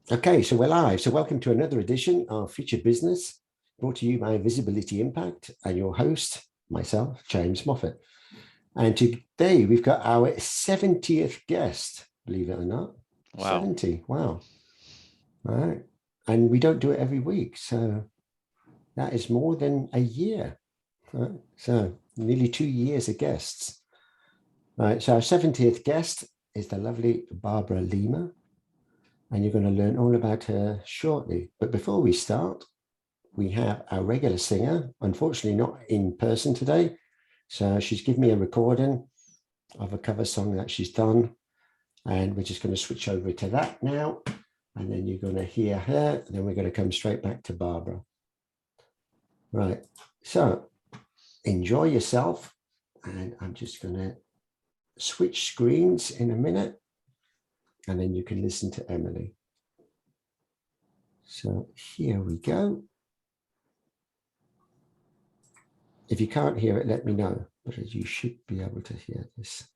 Okay, so we're live. So welcome to another edition of Featured Business, brought to you by Visibility Impact and your host, myself, James Moffat. And today we've got our 70th guest, believe it or not. Wow. 70, wow. All right. And we don't do it every week. So that is more than a year. Right? So nearly 2 years of guests. Right. So our 70th guest is the lovely Barbara Lima. And you're going to learn all about her shortly. But before we start, we have our regular singer, unfortunately not in person today. So she's given me a recording of a cover song that she's done. And we're just going to switch over to that now. And then you're going to hear her. And then we're going to come straight back to Barbara. Right. So enjoy yourself. And I'm just going to switch screens in a minute. And then you can listen to Emily. So here we go. If you can't hear it, let me know, but you should be able to hear this.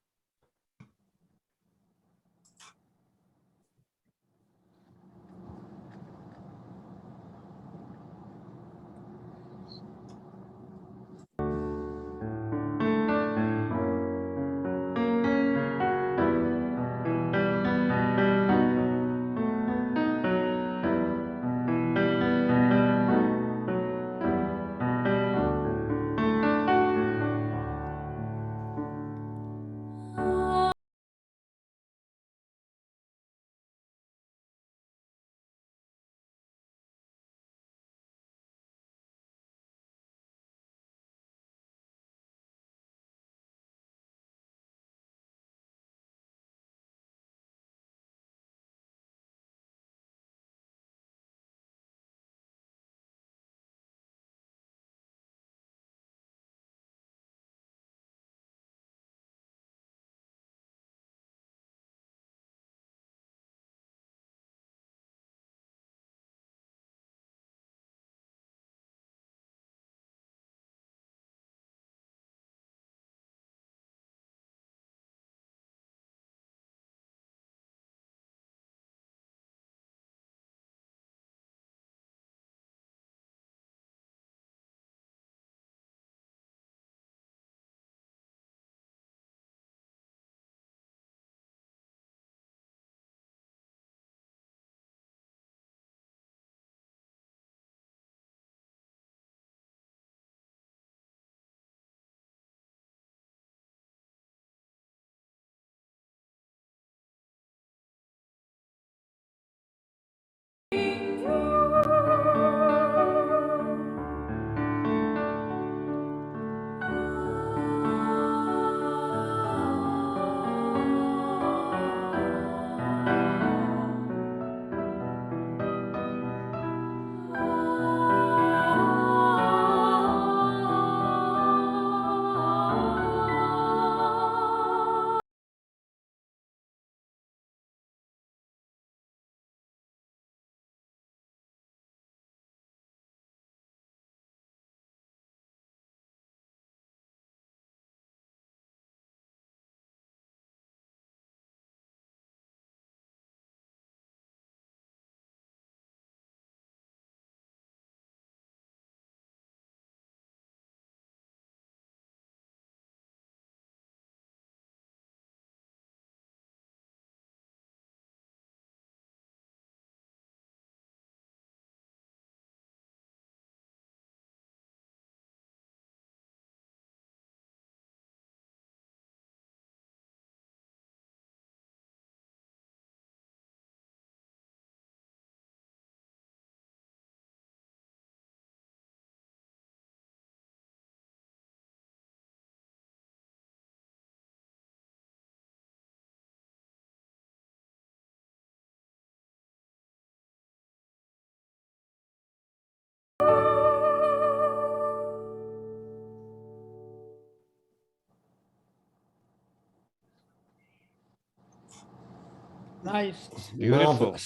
Nice. Beautiful.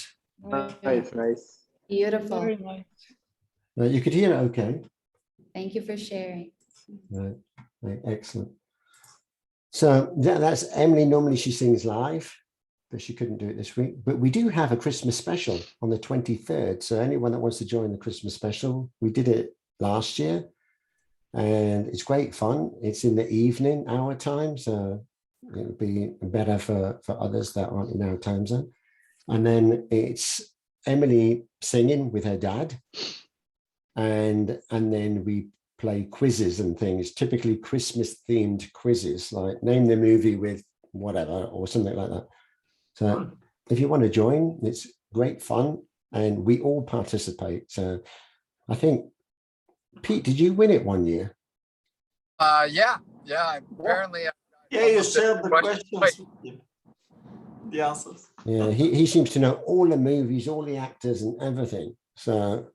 Marvelous. Nice. Beautiful. Very nice. You could hear it okay. Thank you for sharing. Right. Right. Excellent. So that's Emily. Normally she sings live. but she couldn't do it this week. But we do have a Christmas special on the 23rd. So anyone that wants to join the Christmas special, we did it last year and it's great fun. It's in the evening, our time. So it'll be better for others that aren't in our time zone. And then it's Emily singing with her dad. And then we play quizzes and things, typically Christmas themed quizzes, like name the movie with whatever or something like that. So if you want to join, it's great fun and we all participate. So I think, Pete, did you win it one year? Yeah. Apparently. Yeah, you shared the questions with him. The answers. Yeah, he seems to know all the movies, all the actors and everything. So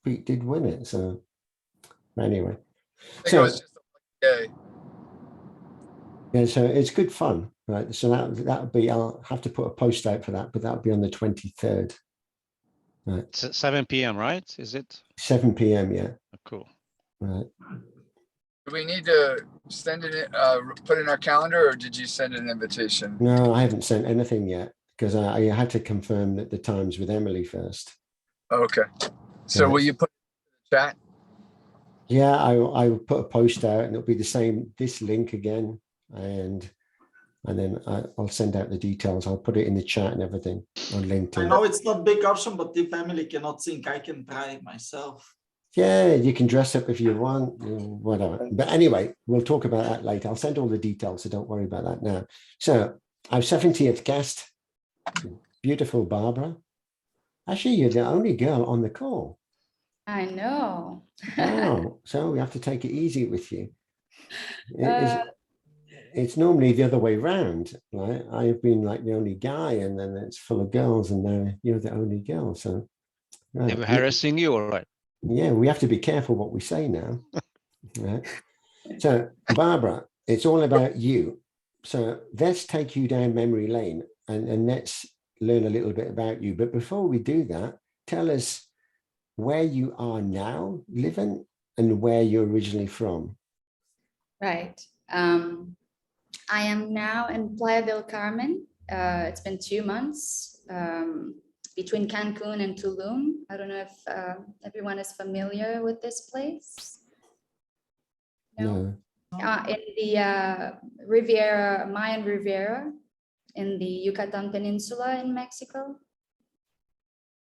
Pete did win it. So anyway. I think it was just a day. Yeah, so it's good fun, right? So that'll be, I'll have to put a post out for that, but that'll be on the 23rd. Right. It's 7 p.m., right? Is it? 7 p.m. Yeah. Oh, cool. Right. Do we need to send it, put in our calendar, or did you send an invitation? No, I haven't sent anything yet because I had to confirm that the times with Emily first. Okay. So will you put it in the chat? Yeah, I will put a post out and it'll be the same, this link again. And then I'll send out the details. I'll put it in the chat and everything on LinkedIn. I know it's not a big option, but if Emily cannot sing, I can try myself. Yeah, you can dress up if you want, whatever. But anyway, we'll talk about that later. I'll send all the details, so don't worry about that now. So our 70th guest, beautiful Barbara. Actually, you're the only girl on the call. I know. Wow. So we have to take it easy with you. It's normally the other way around, right? I've been like the only guy and then it's full of girls and now you're the only girl. So right. They were harassing you, all right? Yeah, we have to be careful what we say now. Right. So Barbara, it's all about you. So let's take you down memory lane and let's learn a little bit about you. But before we do that, tell us where you are now living and where you're originally from. Right. I am now in Playa del Carmen. It's been 2 months between Cancun and Tulum. I don't know if everyone is familiar with this place. No. In the Riviera, Mayan Riviera, in the Yucatan Peninsula in Mexico.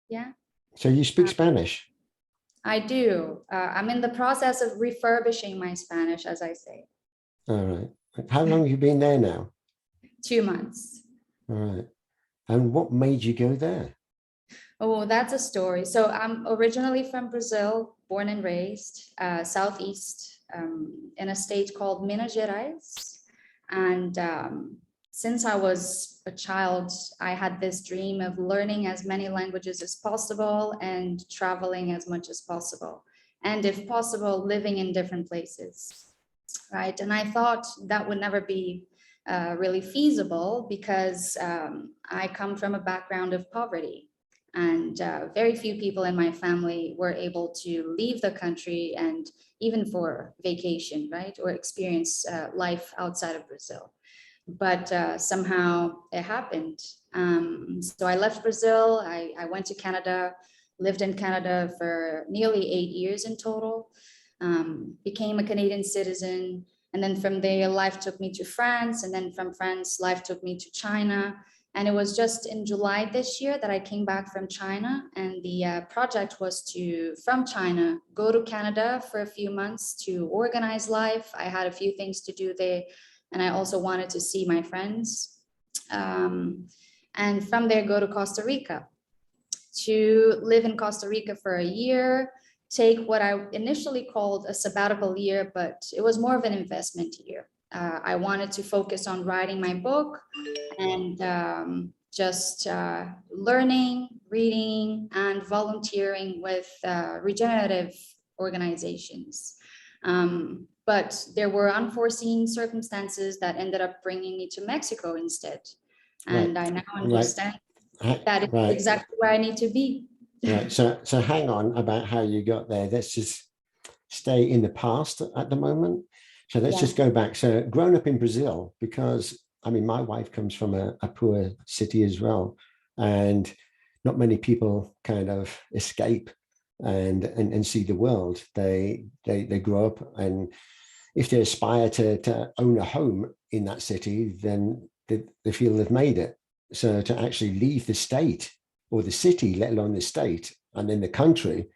Yeah. So you speak Spanish? I do. I'm in the process of refurbishing my Spanish, as I say. All right. How long have you been there now? 2 months. All right. And what made you go there? Oh, that's a story. So I'm originally from Brazil, born and raised, southeast, in a state called Minas Gerais. And since I was a child, I had this dream of learning as many languages as possible and traveling as much as possible. And if possible, living in different places. Right. And I thought that would never be really feasible because I come from a background of poverty and very few people in my family were able to leave the country and even for vacation, right, or experience life outside of Brazil. But somehow it happened. So I left Brazil. I went to Canada, lived in Canada for nearly 8 years in total. Became a Canadian citizen. And then from there, life took me to France. And then from France, life took me to China. And it was just in July this year that I came back from China. And the project was to, from China, go to Canada for a few months to organize life. I had a few things to do there. And I also wanted to see my friends. And from there, go to Costa Rica to live in Costa Rica for a year. Take what I initially called a sabbatical year, but it was more of an investment year. I wanted to focus on writing my book and just learning, reading, and volunteering with regenerative organizations. But there were unforeseen circumstances that ended up bringing me to Mexico instead. And I now understand that it's exactly where I need to be. Right. So hang on about how you got there. Let's just stay in the past at the moment. So let's just go back. So grown up in Brazil, because I mean, my wife comes from a poor city as well, and not many people kind of escape and see the world. They grow up, and if they aspire to own a home in that city, then they feel they've made it. So to actually leave the state or the city, let alone the state, and then the country,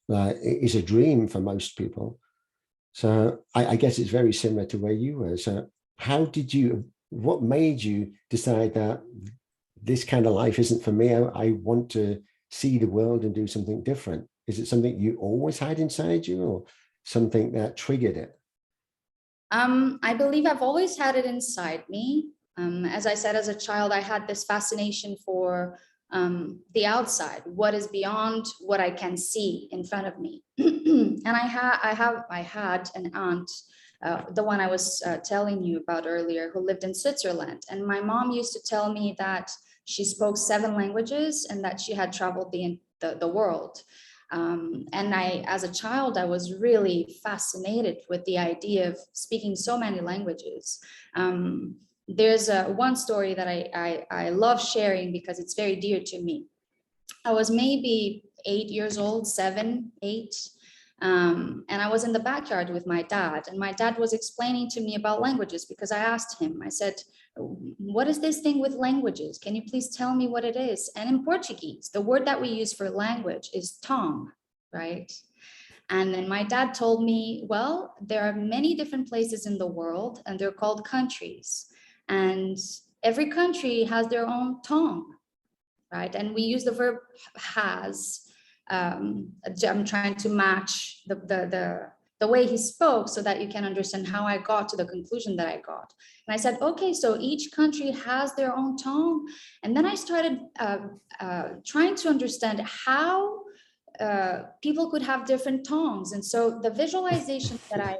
is a dream for most people. So I guess it's very similar to where you were. So what made you decide that this kind of life isn't for me? I want to see the world and do something different. Is it something you always had inside you, or something that triggered it? I believe I've always had it inside me. As I said, as a child, I had this fascination for the outside, what is beyond what I can see in front of me. And I had an aunt, the one I was telling you about earlier, who lived in Switzerland. And my mom used to tell me that she spoke 7 languages and that she had traveled the world. And as a child, I was really fascinated with the idea of speaking so many languages. There's one story that I love sharing because it's very dear to me. I was maybe 8 years old, 7, 8, and I was in the backyard with my dad, and my dad was explaining to me about languages because I asked him, I said, what is this thing with languages? Can you please tell me what it is? And in Portuguese, the word that we use for language is tongue, right? And then my dad told me, well, there are many different places in the world and they're called countries. And every country has their own tongue, right? And we use the verb has. I'm trying to match the way he spoke so that you can understand how I got to the conclusion that I got. And I said, okay, so each country has their own tongue. And then I started trying to understand how people could have different tongues. And so the visualization that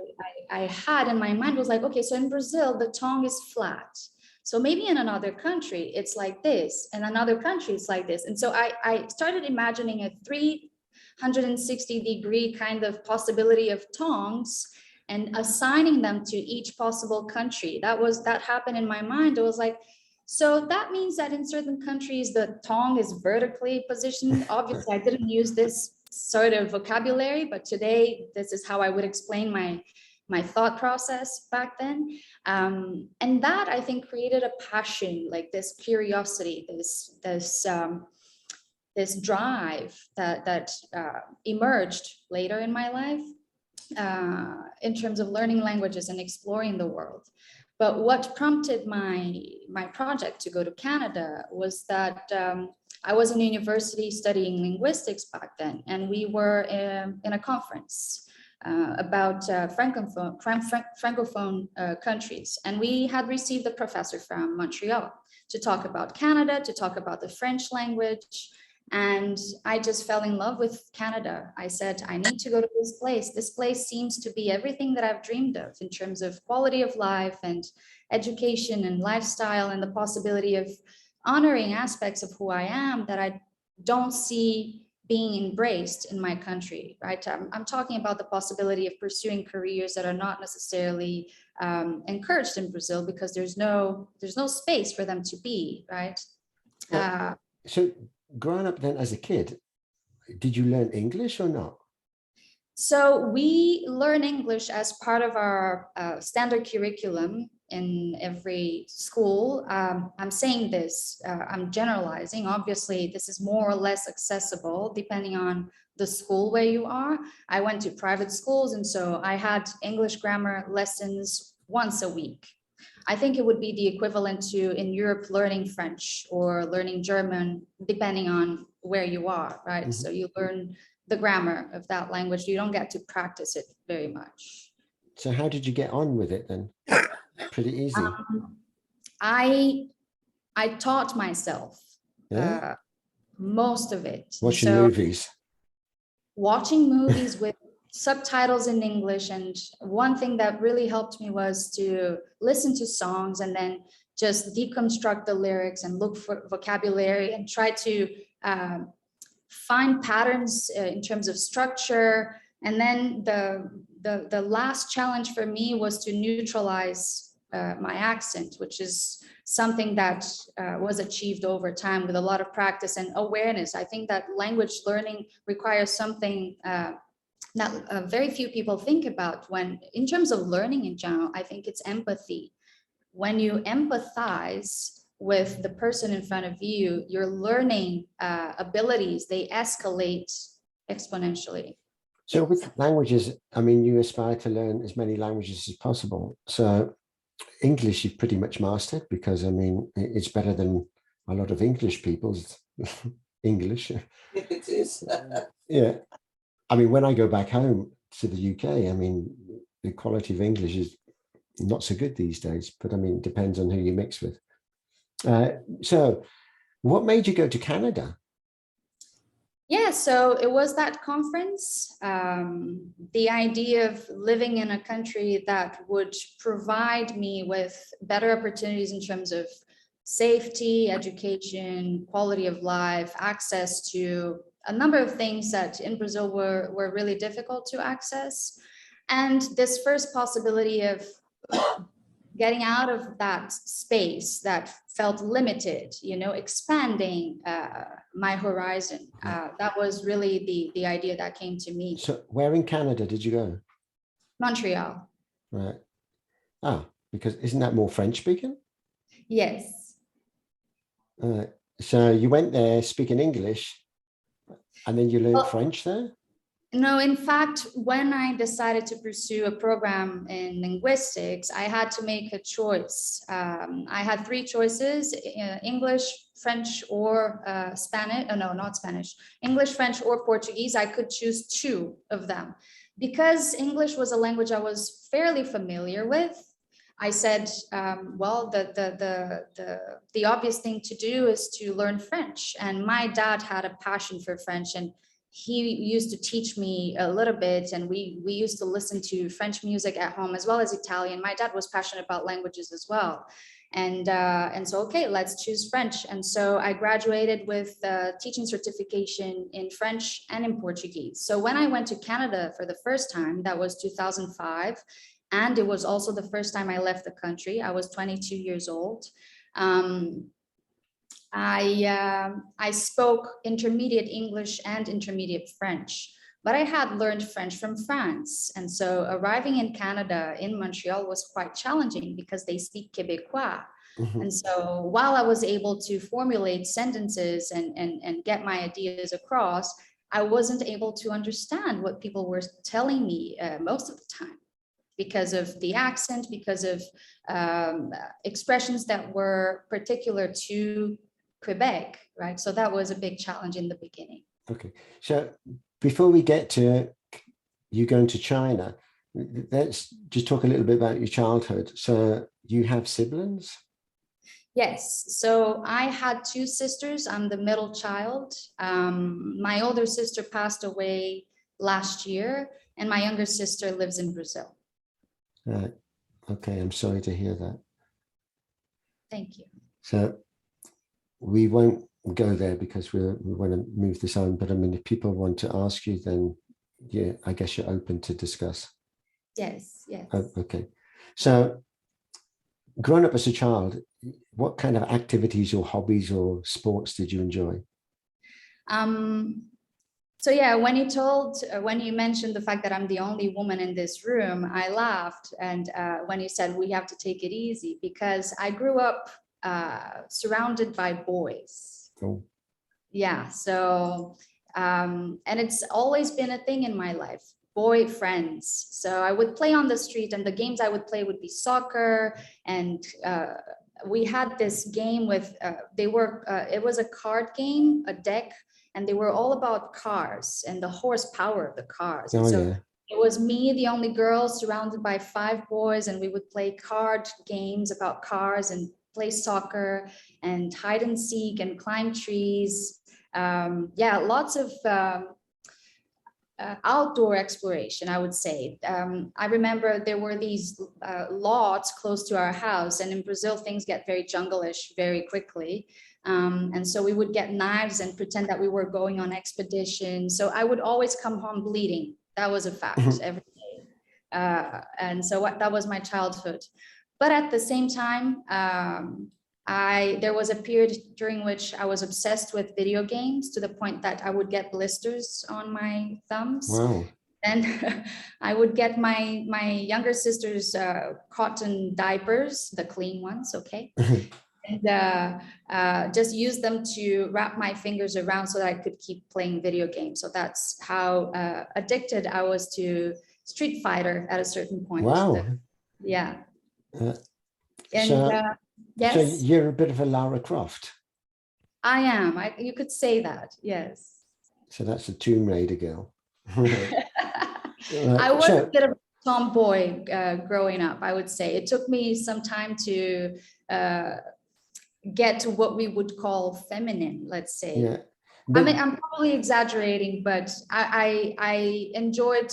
I had in my mind was like, okay, so in Brazil, the tongue is flat. So maybe in another country, it's like this, and another country, it's like this. And so I started imagining a 360-degree kind of possibility of tongues and assigning them to each possible country. That happened in my mind. It was like, so that means that in certain countries, the tongue is vertically positioned. Obviously, I didn't use this sort of vocabulary, but today, this is how I would explain my thought process back then. And that, I think, created a passion, like this curiosity, this drive that emerged later in my life in terms of learning languages and exploring the world. But what prompted my project to go to Canada was that I was in university studying linguistics back then, and we were in a conference about francophone countries. And we had received a professor from Montreal to talk about Canada, to talk about the French language. And I just fell in love with Canada. I said, I need to go to this place. This place seems to be everything that I've dreamed of in terms of quality of life and education and lifestyle, and the possibility of honoring aspects of who I am that I don't see being embraced in my country, right? I'm talking about the possibility of pursuing careers that are not necessarily encouraged in Brazil because there's no space for them to be, right? So growing up then as a kid, did you learn English or not? So we learn English as part of our standard curriculum in every school. I'm saying this, I'm generalizing. Obviously, this is more or less accessible depending on the school where you are. I went to private schools, and so I had English grammar lessons once a week. I think it would be the equivalent to in Europe learning French or learning German, depending on where you are, right? Mm-hmm. So you learn the grammar of that language. You don't get to practice it very much. So how did you get on with it then? Pretty easy. I taught myself most of it. Watching movies. Watching movies with subtitles in English. And one thing that really helped me was to listen to songs and then just deconstruct the lyrics and look for vocabulary and try to find patterns in terms of structure. And then the last challenge for me was to neutralize my accent, which is something that was achieved over time with a lot of practice and awareness. I think that language learning requires something that very few people think about when, in terms of learning in general. I think it's empathy. When you empathize with the person in front of you, your learning abilities, they escalate exponentially. So with languages, I mean, you aspire to learn as many languages as possible. So English you've pretty much mastered, because I mean, it's better than a lot of English people's English. It is. Yeah. I mean, when I go back home to the UK, I mean, the quality of English is not so good these days, but I mean, it depends on who you mix with. So what made you go to Canada? Yeah, so it was that conference, the idea of living in a country that would provide me with better opportunities in terms of safety, education, quality of life, access to a number of things that in Brazil were really difficult to access. And this first possibility of getting out of that space that felt limited, you know, expanding my horizon. That was really the idea that came to me. So where in Canada did you go? Montreal. Right. Ah, because isn't that more French speaking? Yes. So you went there speaking English and then you learned French there? No, in fact, when I decided to pursue a program in linguistics, I had to make a choice. I had three choices: English, French, or Spanish. Oh, no, not Spanish. English, French, or Portuguese. I could choose two of them. Because English was a language I was fairly familiar with, I said, well, the obvious thing to do is to learn French. And my dad had a passion for French, and he used to teach me a little bit, and we used to listen to French music at home as well as Italian. My dad was passionate about languages as well. And so, okay, let's choose French. And so I graduated with a teaching certification in French and in Portuguese. So when I went to Canada for the first time, that was 2005. And it was also the first time I left the country. I was 22 years old. I spoke intermediate English and intermediate French, but I had learned French from France. And so arriving in Canada, in Montreal, was quite challenging because they speak Québécois. Mm-hmm. And so while I was able to formulate sentences and get my ideas across, I wasn't able to understand what people were telling me most of the time, because of the accent, because of expressions that were particular to Quebec, right? So that was a big challenge in the beginning. Okay, so before we get to you going to China, let's just talk a little bit about your childhood. So you have siblings? Yes, so I had two sisters. I'm the middle child. My older sister passed away last year, and my younger sister lives in Brazil. Right. Okay, I'm sorry to hear that. Thank you. So we won't go there because we want to move this on, but I mean, if people want to ask you, then yeah, I guess you're open to discuss. Yes, yes. Oh, okay. So growing up as a child, what kind of activities or hobbies or sports did you enjoy? So yeah, when you mentioned the fact that I'm the only woman in this room, I laughed. And when you said we have to take it easy, because I grew up surrounded by boys. Oh. Yeah, so, and it's always been a thing in my life, boy friends. So I would play on the street, and the games I would play would be soccer. And we had this game with, it was a card game, a deck, and they were all about cars and the horsepower of the cars. Oh, so yeah. It was me, the only girl, surrounded by 5 boys, and we would play card games about cars and play soccer and hide and seek and climb trees. Yeah, lots of outdoor exploration, I would say. I remember there were these lots close to our house, and in Brazil, things get very jungle-ish very quickly. And so we would get knives and pretend that we were going on expedition. So I would always come home bleeding. That was a fact every day. And so that was my childhood. But at the same time, there was a period during which I was obsessed with video games to the point that I would get blisters on my thumbs. Wow. And I would get my younger sister's cotton diapers, the clean ones, okay? And just use them to wrap my fingers around so that I could keep playing video games. So that's how addicted I was to Street Fighter at a certain point. Wow. Yeah. Uh, And so, yes, so you're a bit of a Lara Croft. I am. You could say that. Yes. So that's a Tomb Raider girl. I was a bit of a tomboy growing up, I would say. It took me some time to get to what we would call feminine, let's say. Yeah. I mean, I'm probably exaggerating, but I enjoyed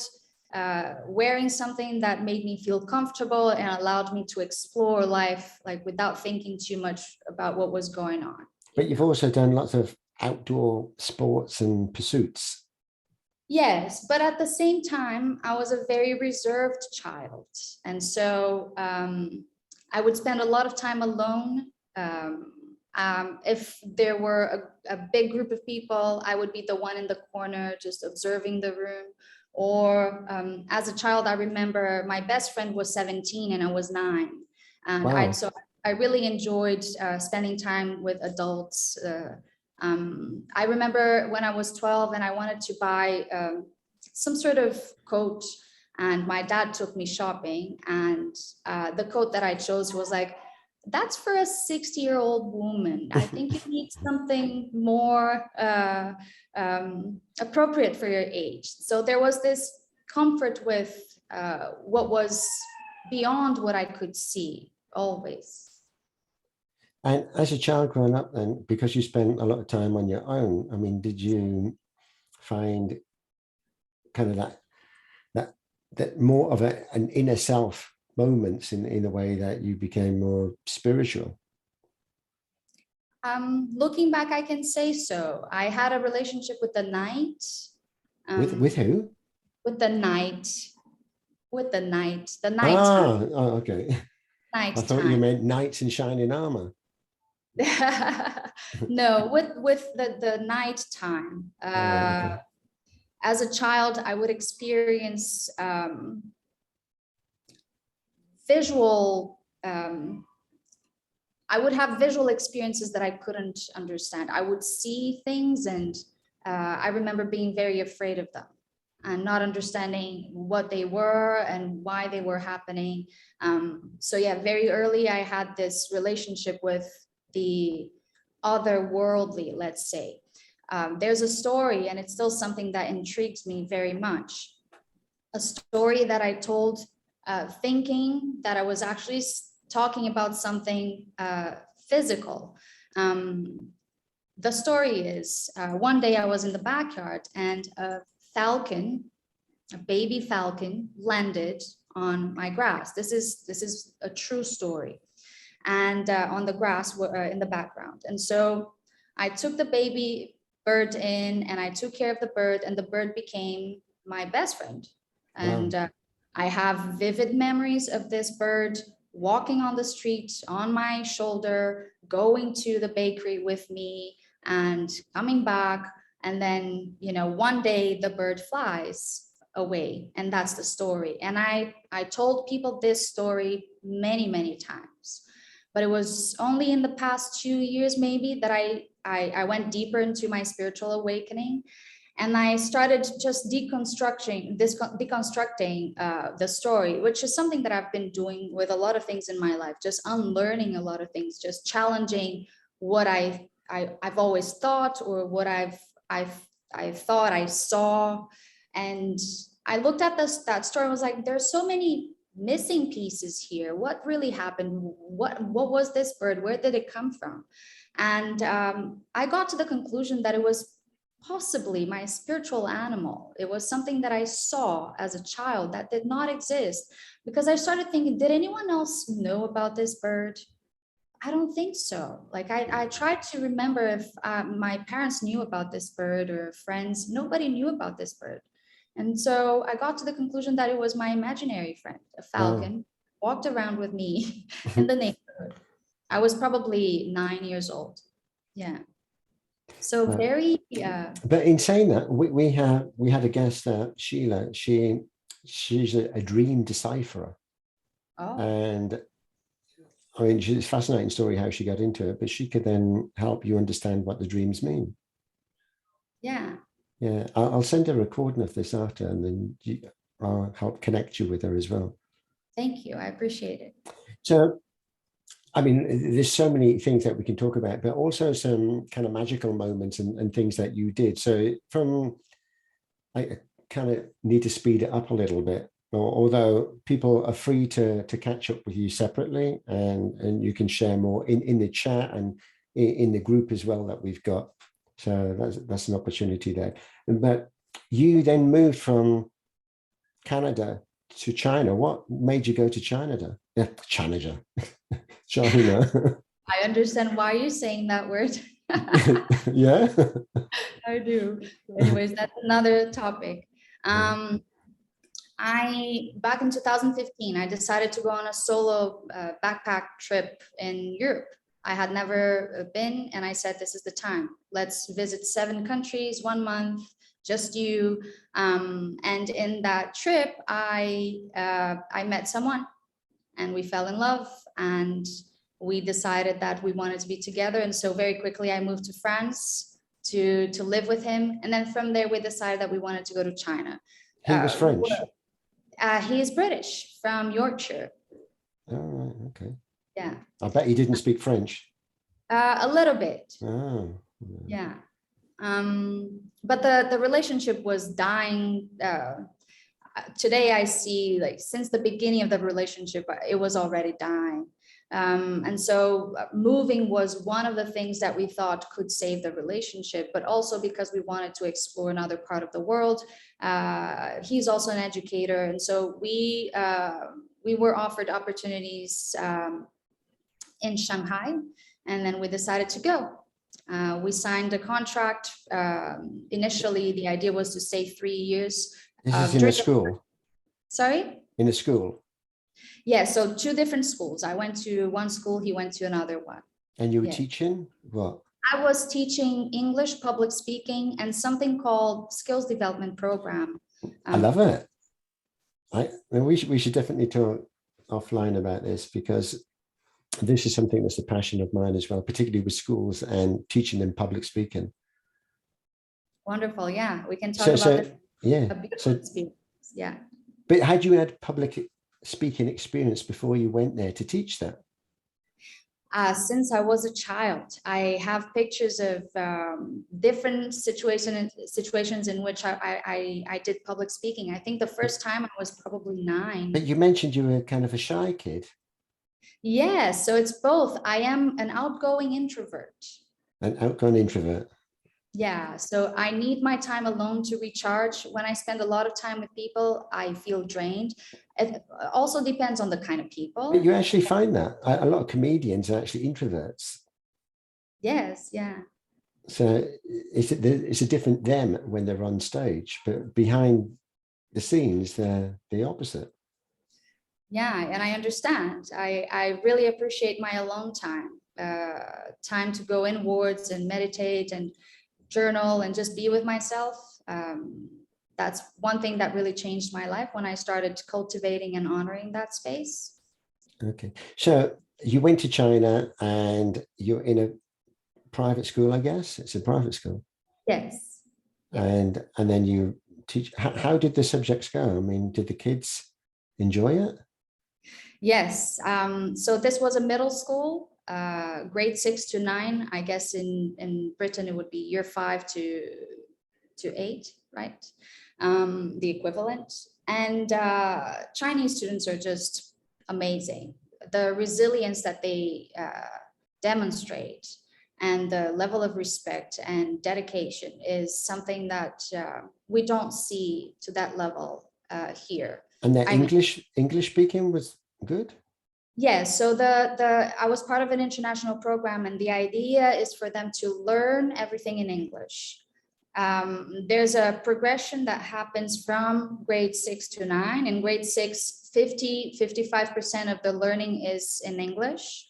wearing something that made me feel comfortable and allowed me to explore life, like without thinking too much about what was going on. But you've also done lots of outdoor sports and pursuits. Yes, but at the same time, I was a very reserved child. And so I would spend a lot of time alone. If there were a big group of people, I would be the one in the corner just observing the room. Or as a child, I remember my best friend was 17 and I was 9. And Wow. so I really enjoyed spending time with adults. I remember when I was 12 and I wanted to buy some sort of coat, and my dad took me shopping, and the coat that I chose was like, that's for a 60-year-old woman. I think you need something more appropriate for your age. So there was this comfort with what was beyond what I could see always. And as a child growing up then, because you spent a lot of time on your own, I mean, did you find kind of that more of an inner self moments in a way that you became more spiritual? Looking back, I can say so. I had a relationship with the night. With who? With the night. With the night. The nighttime. Oh, okay. I thought you meant knights in shining armor. No, with the nighttime. Okay. As a child, I would experience visual. I would have visual experiences that I couldn't understand. I would see things, and I remember being very afraid of them and not understanding what they were and why they were happening. So yeah, very early, I had this relationship with the otherworldly, let's say. There's a story, and it's still something that intrigues me very much. A story that I told thinking that I was actually talking about something physical. The story is, one day I was in the backyard, and a baby falcon landed on my grass. This is a true story. And on the grass in the background. And so I took the baby bird in, and I took care of the bird, and the bird became my best friend. And I have vivid memories of this bird walking on the street on my shoulder, going to the bakery with me and coming back. And then, you know, one day the bird flies away, and that's the story. And I told people this story many, many times. But it was only in the past 2 years, maybe, that I went deeper into my spiritual awakening, and I started just deconstructing the story, which is something that I've been doing with a lot of things in my life, just unlearning a lot of things, just challenging what I've always thought, or what I thought I saw. And I looked at that story and was like, there's so many missing pieces here. What really happened? What was this bird? Where did it come from? And I got to the conclusion that it was possibly my spiritual animal. It was something that I saw as a child that did not exist, because I started thinking, did anyone else know about this bird? I don't think so. Like I tried to remember if my parents knew about this bird, or friends. Nobody knew about this bird. And so I got to the conclusion that it was my imaginary friend, a falcon, walked around with me in the neighborhood. I was probably 9 years old. Yeah. So very. But in saying that, we had a guest, Sheila. She's a dream decipherer. Oh. And I mean, it's a fascinating story how she got into it, but she could then help you understand what the dreams mean. Yeah. Yeah, I'll send a recording of this after, and then I'll help connect you with her as well. Thank you. I appreciate it. So, I mean, there's so many things that we can talk about, but also some kind of magical moments and things that you did. So I kind of need to speed it up a little bit, although people are free to catch up with you separately, and you can share more in the chat and in the group as well that we've got. So that's an opportunity there. But you then moved from Canada to China. What made you go to China? China. I understand why you're saying that word. Yeah. I do. Anyways, that's another topic. Back in 2015, I decided to go on a solo backpack trip in Europe. I had never been, and I said, this is the time. Let's visit 7 countries, 1 month, just you. And in that trip, I met someone, and we fell in love, and we decided that we wanted to be together. And so very quickly, I moved to France to live with him. And then from there, we decided that we wanted to go to China. He was French. He is British, from Yorkshire. Oh, right, okay. Yeah. I bet he didn't speak French. A little bit. Oh. Yeah. But the relationship was dying. Today I see, like, since the beginning of the relationship, it was already dying. And so moving was one of the things that we thought could save the relationship, but also because we wanted to explore another part of the world. He's also an educator. And so we were offered opportunities in Shanghai, and then we decided to go. We signed a contract. Initially, the idea was to stay 3 years. This is in a school? Sorry? In a school? Yeah, so 2 different schools. I went to one school, he went to another one. And you were teaching what? I was teaching English, public speaking, and something called skills development program. I love it. We should definitely talk offline about this, because this is something that's a passion of mine as well, particularly with schools and teaching them public speaking. Wonderful. Yeah, we can talk about this. Yeah. Yeah. But had you had public speaking experience before you went there to teach that? Since I was a child, I have pictures of different situations in which I did public speaking. I think the first time I was probably 9. But you mentioned you were kind of a shy kid. Yeah, so it's both. I am an outgoing introvert. An outgoing introvert. Yeah, so I need my time alone to recharge. When I spend a lot of time with people, I feel drained. It also depends on the kind of people. But you actually find that a lot of comedians are actually introverts. Yes, yeah. So it's a different them when they're on stage, but behind the scenes, they're the opposite. Yeah, and I understand. I really appreciate my alone time, time to go inwards and meditate and journal and just be with myself. That's one thing that really changed my life when I started cultivating and honoring that space. Okay. So you went to China and you're in a private school, I guess. It's a private school. Yes. And then you teach. How did the subjects go? I mean, did the kids enjoy it? Yes. So this was a middle school, grade 6 to 9. I guess in Britain, it would be year 5 to 8, right? The equivalent. And Chinese students are just amazing. The resilience that they demonstrate and the level of respect and dedication is something that we don't see to that level here. And their English speaking was good? Yes, so I was part of an international program, and the idea is for them to learn everything in English. There's a progression that happens from grade 6 to 9. In grade 6, 55% of the learning is in English.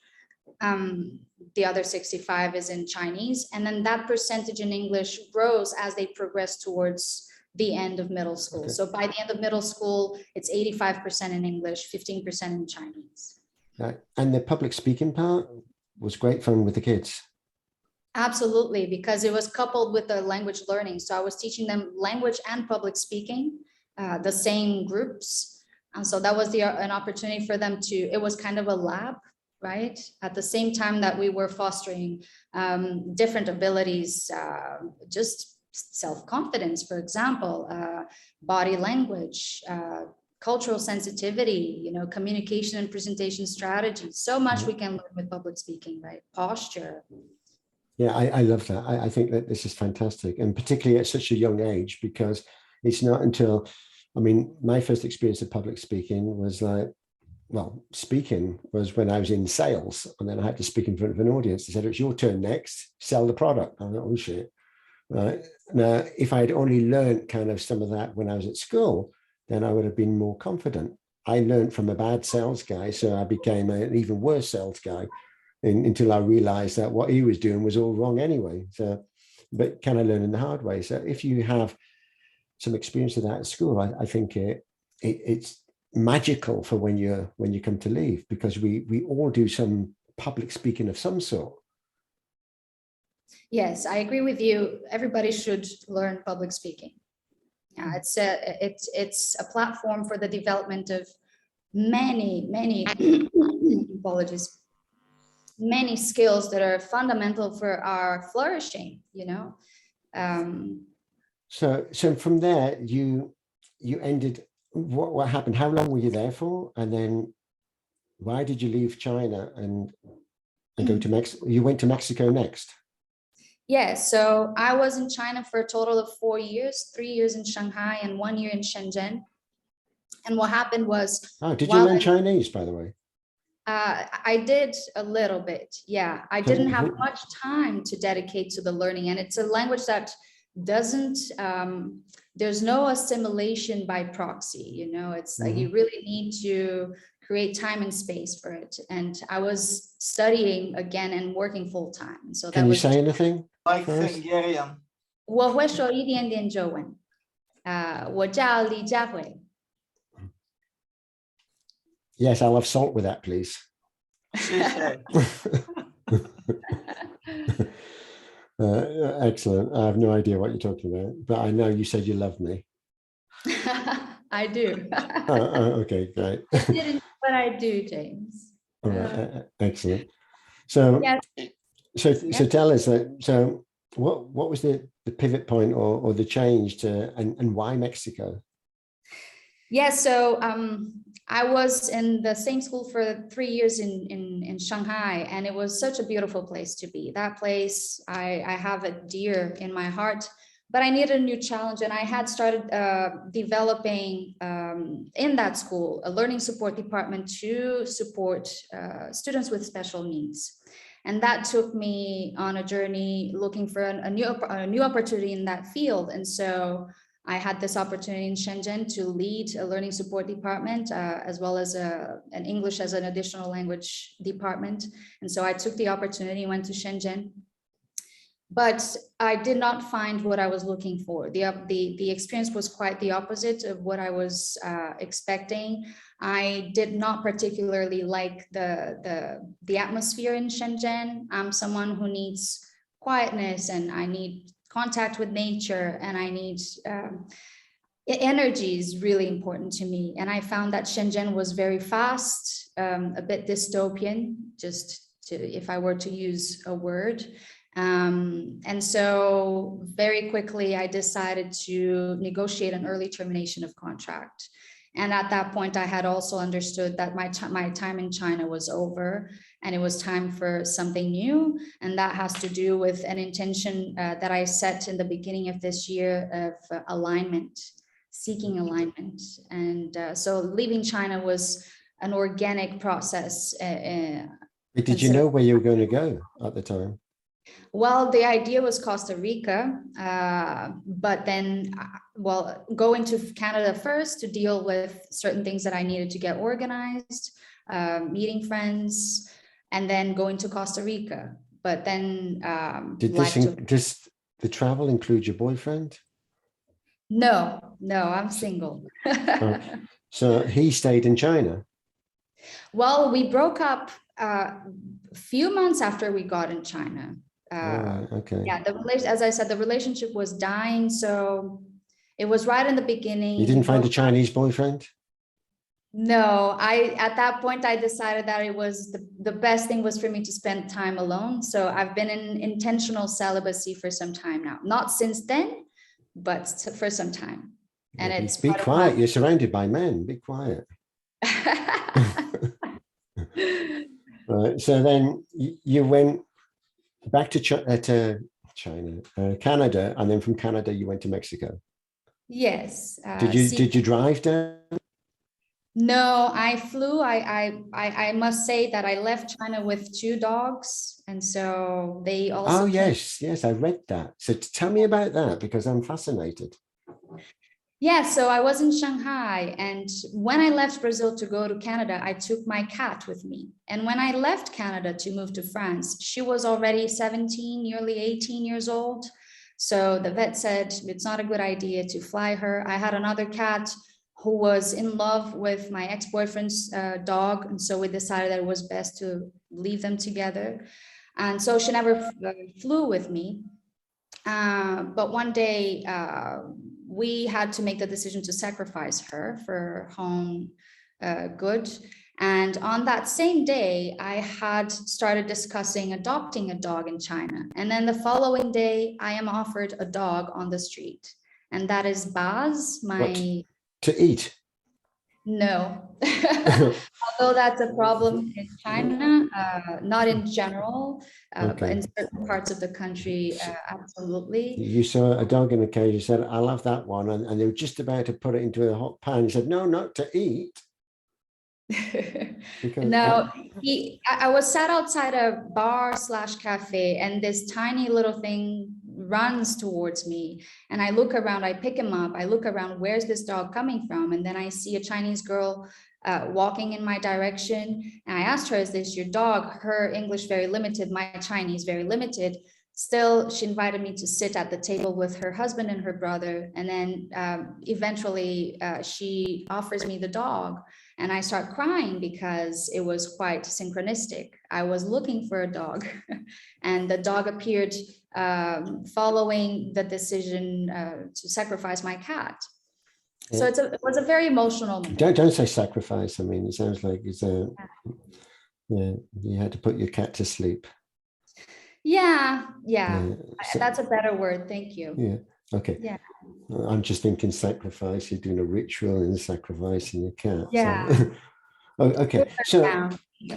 The other 65 is in Chinese. And then that percentage in English grows as they progress towards the end of middle school. Okay. So by the end of middle school, it's 85% in English, 15% in Chinese. Right. And the public speaking part was great fun with the kids. Absolutely, because it was coupled with the language learning. So I was teaching them language and public speaking, the same groups. And so that was an opportunity for them to, it was kind of a lab, right? At the same time that we were fostering different abilities, just self-confidence, for example, body language, cultural sensitivity, you know, communication and presentation strategies. So much we can learn with public speaking, right? Posture. Yeah, I love that. I think that this is fantastic, and particularly at such a young age, because it's not until, I mean, my first experience of public speaking was like, well, speaking was when I was in sales, and then I had to speak in front of an audience. They said, it's your turn next, sell the product. I'm like, oh shit. Right. Now, if I'd only learned kind of some of that when I was at school, then I would have been more confident. I learned from a bad sales guy, so I became an even worse sales guy until I realized that what he was doing was all wrong anyway. So, but can I learn in the hard way? So if you have some experience of that at school, I think it's magical for when you come to leave, because we all do some public speaking of some sort. Yes, I agree with you. Everybody should learn public speaking. It's a platform for the development of many apologies, many skills that are fundamental for our flourishing, you know. So from there, you ended, what happened? How long were you there for? And then why did you leave China and go to Mexico? You went to Mexico next. Yeah, so I was in China for a total of 4 years, 3 years in Shanghai and 1 year in Shenzhen. And what happened was— Oh, did you learn Chinese, by the way? I did a little bit. Yeah, I didn't have much time to dedicate to the learning. And it's a language that doesn't, there's no assimilation by proxy, you know, it's like you really need to create time and space for it. And I was studying again and working full time. So can you say anything? Like Hungarian. 我会说一点点中文。我叫𝗬𝗢𝗪 Yes, I'll have salt with that, please. Excellent. I have no idea what you're talking about, but I know you said you love me. I do. Okay, great. I didn't, but I do, James. All right, excellent. So, yes. So tell us that. So, what was the pivot point or the change to, and why Mexico? Yeah, so I was in the same school for 3 years in Shanghai, and it was such a beautiful place to be. That place, I have it dear in my heart, but I needed a new challenge, and I had started developing in that school a learning support department to support students with special needs. And that took me on a journey looking for a new opportunity in that field. And so I had this opportunity in Shenzhen to lead a learning support department, as well as an English as an additional language department. And so I took the opportunity, went to Shenzhen, but I did not find what I was looking for. The experience was quite the opposite of what I was expecting. I did not particularly like the atmosphere in Shenzhen. I'm someone who needs quietness, and I need contact with nature, and I need energy is really important to me. And I found that Shenzhen was very fast, a bit dystopian, if I were to use a word. And so very quickly, I decided to negotiate an early termination of contract. And at that point, I had also understood that my time in China was over, and it was time for something new. And that has to do with an intention that I set in the beginning of this year of alignment, seeking alignment. And so leaving China was an organic process. But did you know where you were going to go at the time? Well, the idea was Costa Rica, but then, going to Canada first to deal with certain things that I needed to get organized, meeting friends, and then going to Costa Rica. But then does the travel include your boyfriend? No, I'm single. Oh, so he stayed in China? Well, we broke up a few months after we got in China. Right, okay. Yeah, as I said, the relationship was dying, so it was right in the beginning. You didn't find a Chinese boyfriend? No, at that point I decided that it was the best thing was for me to spend time alone. So I've been in intentional celibacy for some time now. Not since then, but for some time. And Yeah, it's be quiet. You're surrounded by men. Be quiet. Right. So then you went back to Canada, and then from Canada you went to Mexico. Yes. Did you drive down? No, I flew. I must say that I left China with 2 dogs, and so they also. Oh yes, I read that. So tell me about that, because I'm fascinated. Yeah, so I was in Shanghai, and when I left Brazil to go to Canada, I took my cat with me. And when I left Canada to move to France, she was already 17, nearly 18 years old. So the vet said it's not a good idea to fly her. I had another cat who was in love with my ex-boyfriend's dog, and so we decided that it was best to leave them together. And so she never flew with me. But one day, we had to make the decision to sacrifice her for home good. And on that same day, I had started discussing adopting a dog in China. And then the following day, I am offered a dog on the street. And that is Baz, my... To eat? No. Although that's a problem in China, not in general, but in certain parts of the country, absolutely. You saw a dog in a cage, you said, I'll have that one. And they were just about to put it into a hot pan. You said, no, not to eat. No, I was sat outside a bar/cafe, and this tiny little thing runs towards me, and I look around, I pick him up, I look around, where's this dog coming from? And then I see a Chinese girl walking in my direction, and I asked her, is this your dog? Her English very limited, my Chinese very limited. Still, she invited me to sit at the table with her husband and her brother, and then eventually she offers me the dog. And I start crying because it was quite synchronistic. I was looking for a dog and the dog appeared following the decision to sacrifice my cat. Yeah. So it was a very emotional moment. Don't say sacrifice. I mean, it sounds like it's yeah, you had to put your cat to sleep. Yeah. So, that's a better word. Thank you. Yeah. Okay. Yeah. I'm just thinking sacrifice. You're doing a ritual and sacrificing your cat. Yeah. So. Oh, okay.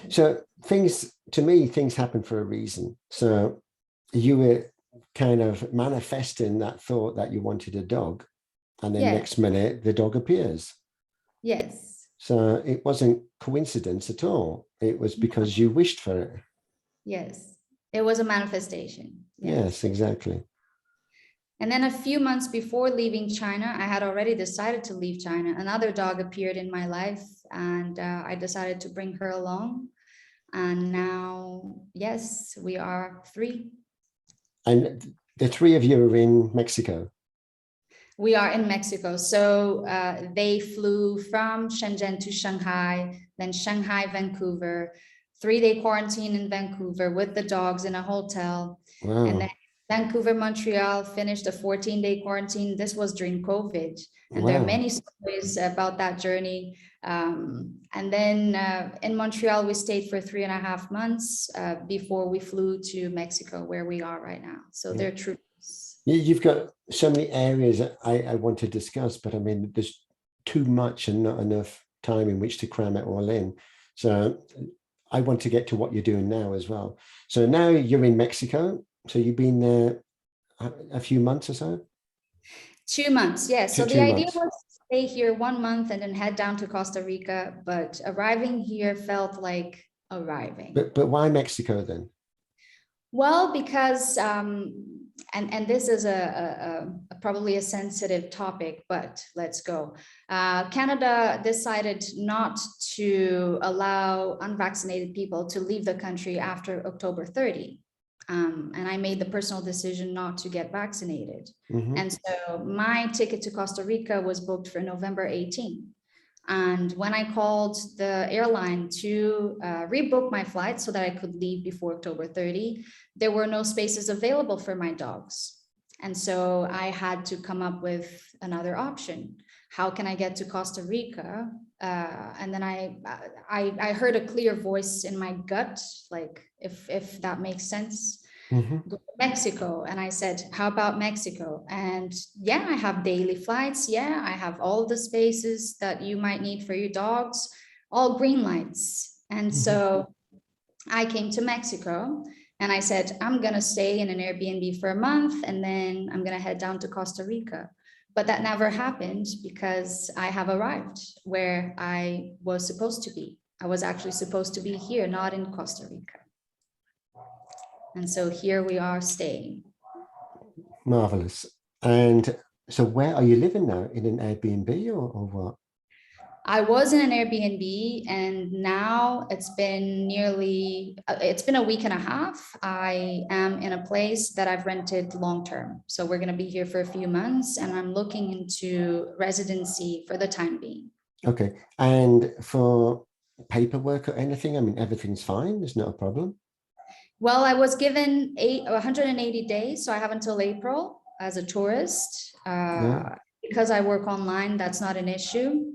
So things, to me, things happen for a reason. So you were kind of manifesting that thought that you wanted a dog, and then next minute the dog appears. Yes. So it wasn't coincidence at all. It was because you wished for it. Yes. It was a manifestation. Yes, exactly. And then a few months before leaving China, I had already decided to leave China. Another dog appeared in my life, and I decided to bring her along. And now, yes, we are 3. And the 3 of you are in Mexico? We are in Mexico. So they flew from Shenzhen to Shanghai, then Shanghai, Vancouver, 3-day quarantine in Vancouver with the dogs in a hotel. Wow. And then Vancouver, Montreal, finished a 14-day quarantine. This was during COVID. And there are many stories about that journey. And then in Montreal, we stayed for 3.5 months before we flew to Mexico, where we are right now. So they're troops. You've got so many areas that I want to discuss, but I mean, there's too much and not enough time in which to cram it all in. So I want to get to what you're doing now as well. So now you're in Mexico. So you've been there a few months or so? 2 months, yes. So the idea was to stay here 1 month and then head down to Costa Rica, but arriving here felt like arriving. But why Mexico then? Well, because and this is probably a sensitive topic, but let's go. Canada decided not to allow unvaccinated people to leave the country after October 30. And I made the personal decision not to get vaccinated. And so my ticket to Costa Rica was booked for November 18. And when I called the airline to rebook my flight so that I could leave before October 30, there were no spaces available for my dogs. And so I had to come up with another option. How can I get to Costa Rica? And then I heard a clear voice in my gut, like if that makes sense. Go to Mexico. And I said, how about Mexico? And yeah, I have daily flights. Yeah, I have all the spaces that you might need for your dogs, all green lights. And so I came to Mexico and I said, I'm going to stay in an Airbnb for a month and then I'm going to head down to Costa Rica. But that never happened because I have arrived where I was supposed to be. I was actually supposed to be here, not in Costa Rica. And so here we are staying. Marvelous. And so where are you living now? In an Airbnb or what? I was in an Airbnb and now it's been a week and a half. I am in a place that I've rented long-term. So we're going to be here for a few months and I'm looking into residency for the time being. Okay. And for paperwork or anything, I mean, everything's fine. There's not a problem. Well, I was given 180 days, so I have until April as a tourist. Because I work online, that's not an issue.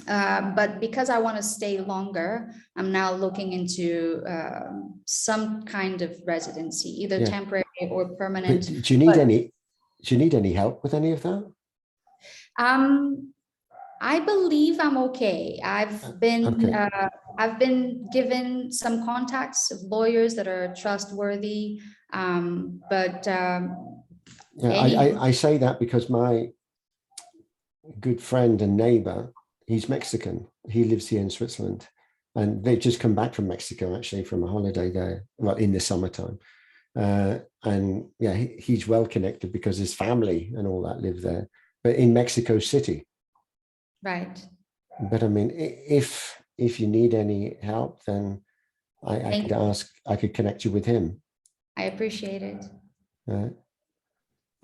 But because I want to stay longer, I'm now looking into some kind of residency, either temporary or permanent. But do you need any help with any of that? I believe I'm okay. I've been given some contacts of lawyers that are trustworthy, I say that because my good friend and neighbor, he's Mexican. He lives here in Switzerland, and they've just come back from Mexico actually from a holiday there, well, in the summertime. And yeah, he's well connected because his family and all that live there, but in Mexico City. Right. But I mean, if you need any help, then I could connect you with him. I appreciate it.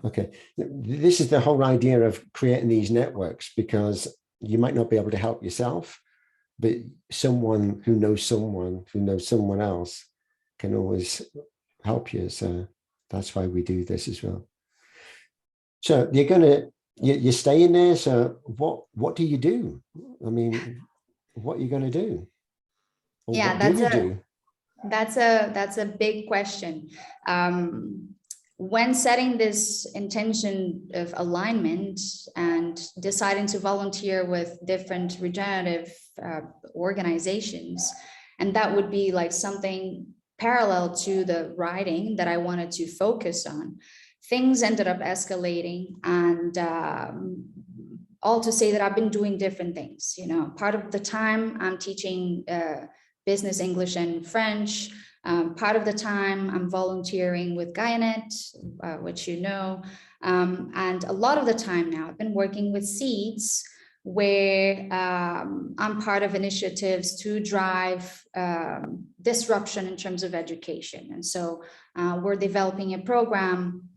Okay. This is the whole idea of creating these networks, because you might not be able to help yourself, but someone who knows someone else can always help you. So that's why we do this as well. So you're staying there. So what do you do? I mean, what are you going to do? Or yeah, that's a big question. When setting this intention of alignment and deciding to volunteer with different regenerative organizations, and that would be like something parallel to the writing that I wanted to focus on, things ended up escalating, and all to say that I've been doing different things. You know, part of the time I'm teaching business English and French. Part of the time I'm volunteering with 𝗪𝗪𝗪𝗪, which you know, and a lot of the time now I've been working with Seeds, where I'm part of initiatives to drive disruption in terms of education. And so we're developing a program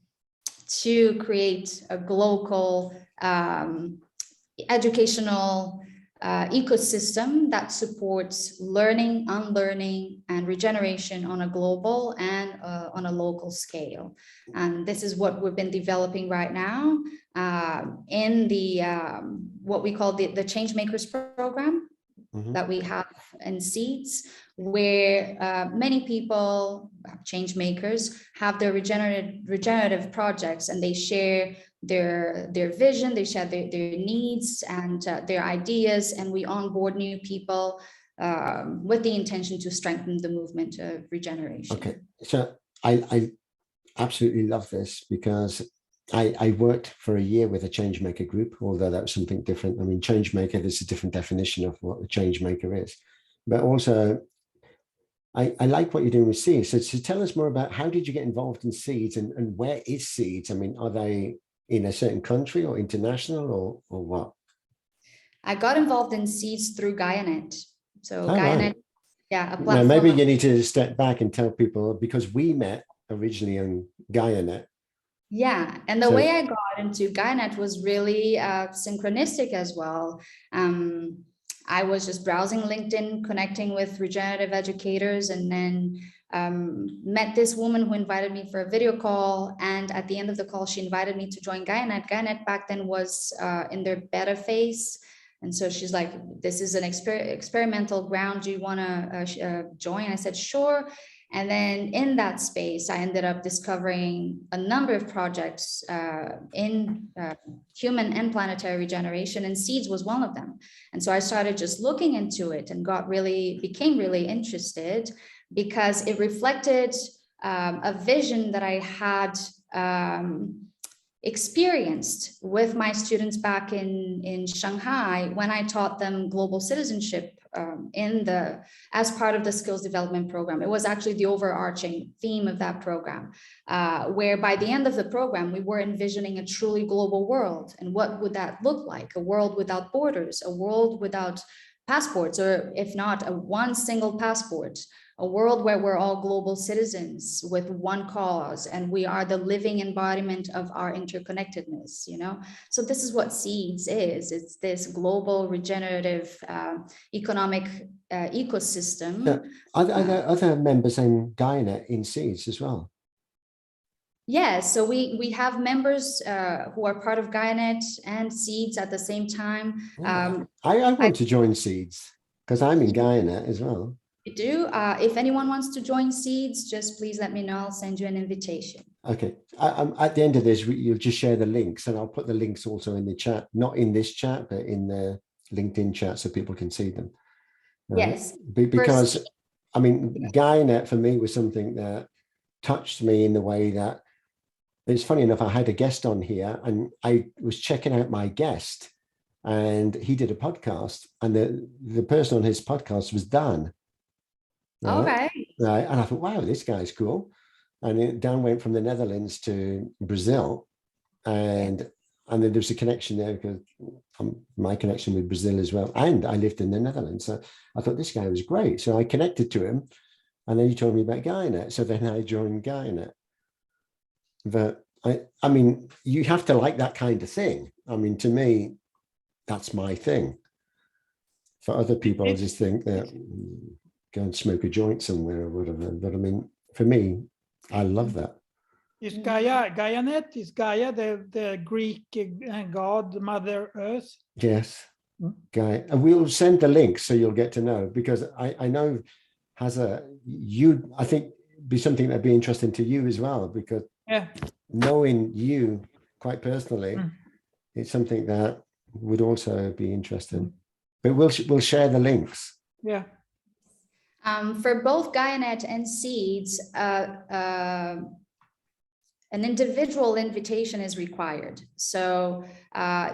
to create a global educational ecosystem that supports learning, unlearning, and regeneration on a global and on a local scale. And this is what we've been developing right now in the what we call the Changemakers program that we have in Seeds, where many people, change makers, have their regenerative projects, and they share their vision, they share their needs and their ideas, and we onboard new people with the intention to strengthen the movement of regeneration. Okay, so I absolutely love this, because I worked for a year with a Changemaker group, although that was something different. I mean, Changemaker, there's a different definition of what a Changemaker is, but also I like what you're doing with seeds. So tell us more about how did you get involved in seeds, and where is seeds? I mean, are they in a certain country or international or what? I got involved in seeds through 𝗬𝗦𝗡𝗏. So All 𝗬𝗦𝗡, right. yeah, a Now, platform. maybe you need to step back and tell people, because we met originally on 𝗬𝗦𝗡𝗏. Yeah, and the So- way I got into 𝗬𝗦𝗡𝗏 was really synchronistic as well. I was just browsing LinkedIn, connecting with regenerative educators, and then met this woman who invited me for a video call. And at the end of the call, she invited me to join 𝗬𝗦𝗡𝗏. 𝗬𝗦𝗡𝗏 back then was in their beta phase. And so she's like, this is an experimental ground. Do you want to join? I said, sure. And then in that space, I ended up discovering a number of projects in human and planetary regeneration, and seeds was one of them. And so I started just looking into it and became really interested, because it reflected a vision that I had experienced with my students back in Shanghai when I taught them global citizenship as part of the skills development program. It was actually the overarching theme of that program, where by the end of the program, we were envisioning a truly global world. And what would that look like? A world without borders, a world without passports, or if not, one single passport, a world where we're all global citizens with one cause, and we are the living embodiment of our interconnectedness, you know? So this is what seeds is. It's this global regenerative economic ecosystem. Yeah. Are there other members in 𝗬𝗦𝗡𝗏 in seeds as well? Yes, so we have members who are part of 𝗬𝗦𝗡𝗏 and seeds at the same time. I want to join seeds because I'm in 𝗬𝗦𝗡𝗏 as well. You do. If anyone wants to join seeds, just please let me know. I'll send you an invitation. Okay. At the end of this, you'll just share the links, and I'll put the links also in the chat, not in this chat, but in the LinkedIn chat so people can see them. Yes. Because, I mean, 𝗬𝗦𝗡𝗏 for me was something that touched me in the way that, it's funny enough, I had a guest on here and I was checking out my guest, and he did a podcast, and the person on his podcast was Dan. Right? Right. And I thought, wow, this guy's cool. And Dan went from the Netherlands to Brazil, and then there was a connection there because my connection with Brazil as well. And I lived in the Netherlands. So I thought this guy was great. So I connected to him, and then he told me about 𝗬𝗦𝗡𝗏. So then I joined 𝗬𝗦𝗡𝗏. But I mean, you have to like that kind of thing. I mean, to me, that's my thing. For other people, I just think that go and smoke a joint somewhere or whatever. But I mean, for me, I love that. Is 𝗬𝗦𝗡𝗏, is Gaia the Greek god, Mother Earth? Yes, Guy. And we'll send the link so you'll get to know, because I know I think be something that'd be interesting to you as well, because knowing you quite personally, it's something that would also be interesting. But we'll share the links. Yeah. For both 𝗬𝗦𝗡𝗏 and seeds, an individual invitation is required. So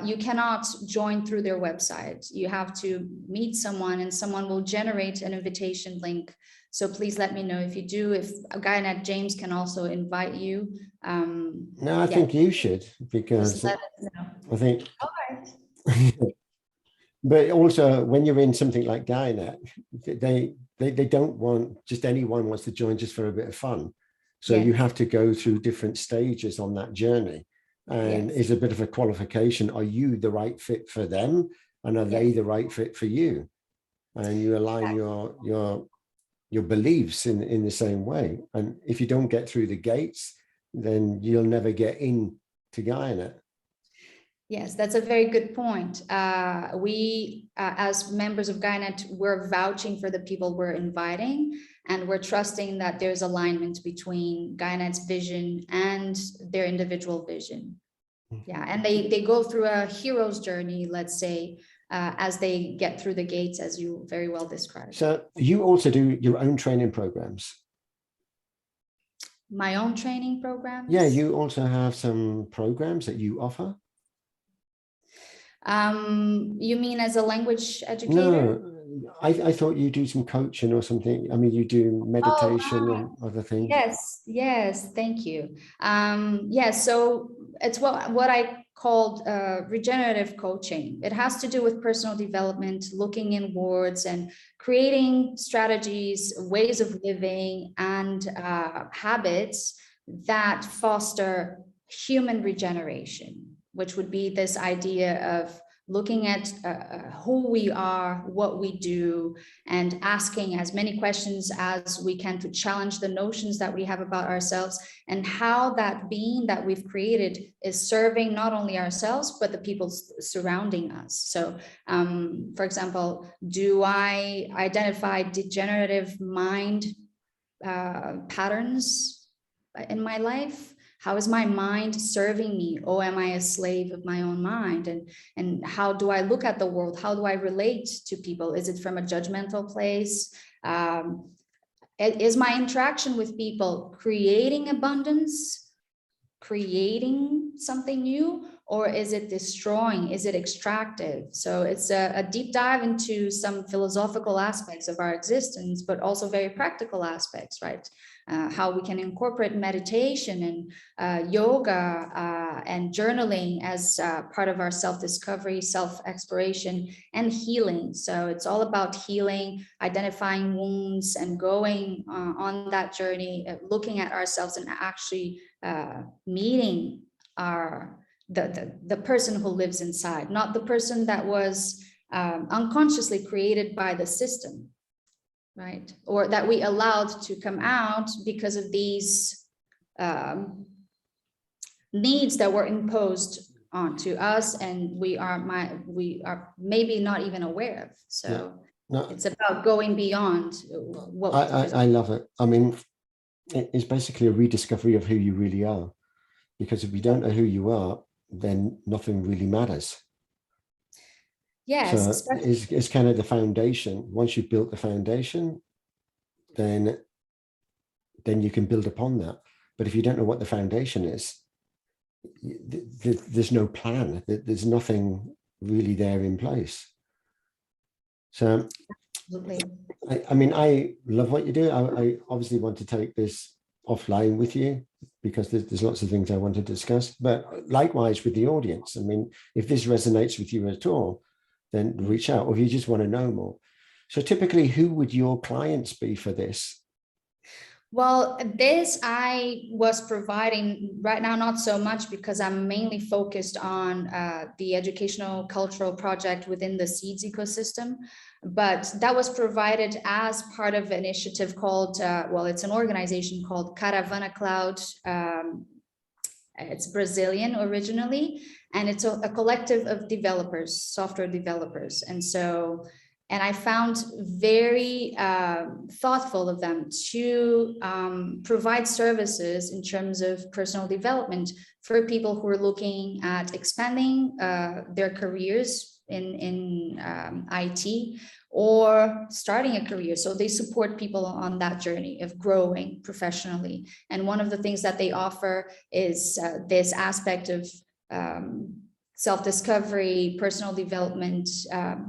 you cannot join through their website. You have to meet someone, and someone will generate an invitation link. So please let me know if you do. If 𝗬𝗦𝗡𝗏 James can also invite you. No, I think you should, because let us know. I think. All right. But also, when you're in something like 𝗬𝗏𝗏, they don't want just anyone wants to join just for a bit of fun. So you have to go through different stages on that journey, and it's a bit of a qualification. Are you the right fit for them, and are they the right fit for you? And you align your beliefs in the same way. And if you don't get through the gates, then you'll never get in to 𝗬𝗏𝗏. Yes, that's a very good point. We, as members of 𝗬𝗏𝗏, we're vouching for the people we're inviting, and we're trusting that there's alignment between 𝗬𝗏𝗏𝗏's vision and their individual vision. Yeah, and they go through a hero's journey, let's say, as they get through the gates, as you very well described. So you also do your own training programs. My own training programs? Yeah, you also have some programs that you offer. You mean as a language educator? No, I thought you do some coaching or something. I mean, you do meditation and other things. Yes, thank you. So it's what I called regenerative coaching. It has to do with personal development, looking inwards and creating strategies, ways of living, and habits that foster human regeneration, which would be this idea of looking at who we are, what we do, and asking as many questions as we can to challenge the notions that we have about ourselves and how that being that we've created is serving not only ourselves, but the people surrounding us. So, for example, do I identify degenerative mind patterns in my life? How is my mind serving me? Or am I a slave of my own mind? And how do I look at the world? How do I relate to people? Is it from a judgmental place? Is my interaction with people creating abundance, creating something new, or is it destroying? Is it extractive? So it's a deep dive into some philosophical aspects of our existence, but also very practical aspects, right? How we can incorporate meditation and yoga and journaling as part of our self-discovery, self-exploration, and healing. So it's all about healing, identifying wounds, and going on that journey, looking at ourselves and actually meeting the person who lives inside, not the person that was unconsciously created by the system, right? Or that we allowed to come out because of these needs that were imposed onto us, and we are maybe not even aware of. So it's about going beyond what I love it. I mean, it's basically a rediscovery of who you really are, because if you don't know who you are, then nothing really matters. Yes, so it's kind of the foundation. Once you've built the foundation, then you can build upon that. But if you don't know what the foundation is, there's no plan. There's nothing really there in place. So I mean, I love what you do. I obviously want to take this offline with you, because there's lots of things I want to discuss, but likewise with the audience. I mean, if this resonates with you at all, then reach out, or if you just want to know more. So typically, who would your clients be for this? Well, this I was providing right now, not so much, because I'm mainly focused on the educational cultural project within the seeds ecosystem. But that was provided as part of an initiative called, well, it's an organization called 𝗬𝗢𝗨𝗥. It's Brazilian originally, and it's a collective of developers, software developers. And I found very thoughtful of them to provide services in terms of personal development for people who are looking at expanding their careers in IT or starting a career. So they support people on that journey of growing professionally. And one of the things that they offer is this aspect of self-discovery, personal development,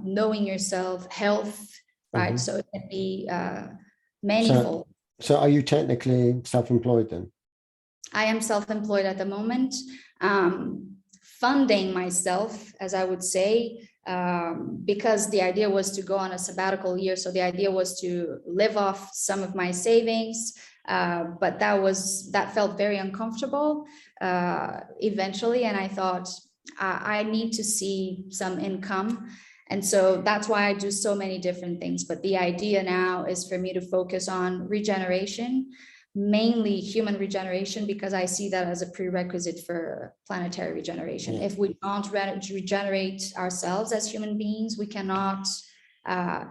knowing yourself, health, right? So it can be manifold. So are you technically self-employed then? I am self-employed at the moment, funding myself, as I would say, because the idea was to go on a sabbatical year. So the idea was to live off some of my savings, but that felt very uncomfortable eventually. And I thought, I need to see some income. And so that's why I do so many different things. But the idea now is for me to focus on regeneration, mainly human regeneration, because I see that as a prerequisite for planetary regeneration. If we don't regenerate ourselves as human beings, we cannot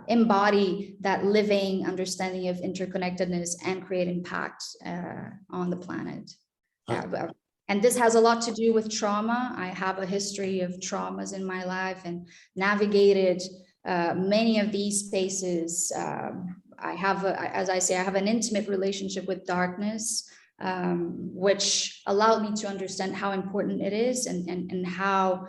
embody that living understanding of interconnectedness and create impact on the planet. And this has a lot to do with trauma. I have a history of traumas in my life and navigated many of these spaces. I have, as I say, I have an intimate relationship with darkness, which allowed me to understand how important it is and how